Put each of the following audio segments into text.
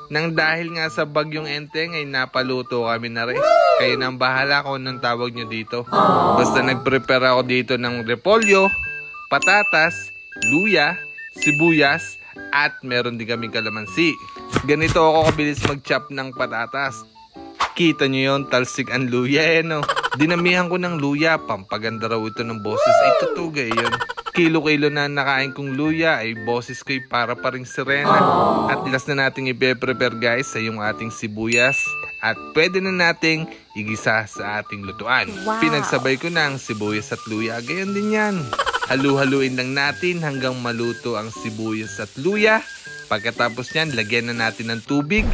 Nang dahil nga sa bagyong Enteng ay napaluto kami na rin. Kayo nang bahala kung anong tawag nyo dito. Basta nagprepare ako dito ng repolyo, patatas, luya, sibuyas, at meron din kaming kalamansi. Ganito ako kabilis mag-chop ng patatas. Kita nyo yun, talsik ang luya no? Dinamihan ko ng luya, pampaganda raw ito ng boses. Ay totoo yun. Kilo-kilo na nakain kong luya ay boses ko'y para pa ring sirena. At last na nating i-prepare guys sa yung ating sibuyas. At pwede na nating igisa sa ating lutuan. Pinagsabay ko na ang sibuyas at luya. Gayon din yan. Halu-haluin lang natin hanggang maluto ang sibuyas at luya. Pagkatapos nyan, lagyan na natin ng tubig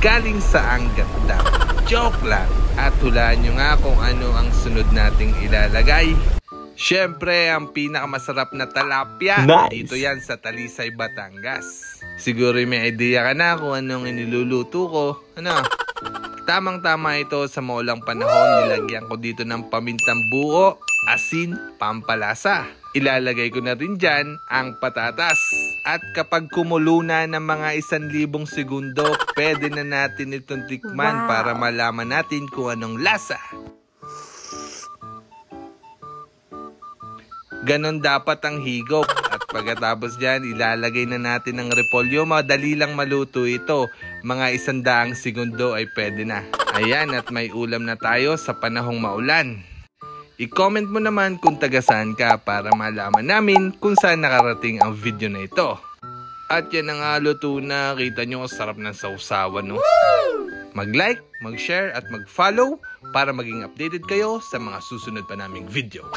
galing sa anggandang. Joke lang. At hulaan nyo nga kung ano ang sunod nating ilalagay. Siyempre, ang pinakamasarap na talapia. Nice. Dito yan sa Talisay, Batangas. Siguro may idea ka na kung anong iniluluto ko. Ano? Tamang-tama ito sa maulang panahon. Nilagyan ko dito ng pamintang buo, asin, pampalasa. Ilalagay ko na rin dyan ang patatas. At kapag kumulo na ng mga 1,000 segundo, pwede na natin itong tikman para malaman natin kung anong lasa. Ganon dapat ang higop. At pagkatapos dyan, ilalagay na natin ang repolyo. Madali lang maluto ito. Mga 100 segundo ay pwede na. Ayan, at may ulam na tayo sa panahong maulan. I-comment mo naman kung taga saan ka para malaman namin kung saan nakarating ang video na ito. At yan ang luto na. Kita nyo, sarap ng sausawan, no? Mag-like, mag-share at mag-follow para maging updated kayo sa mga susunod pa naming video.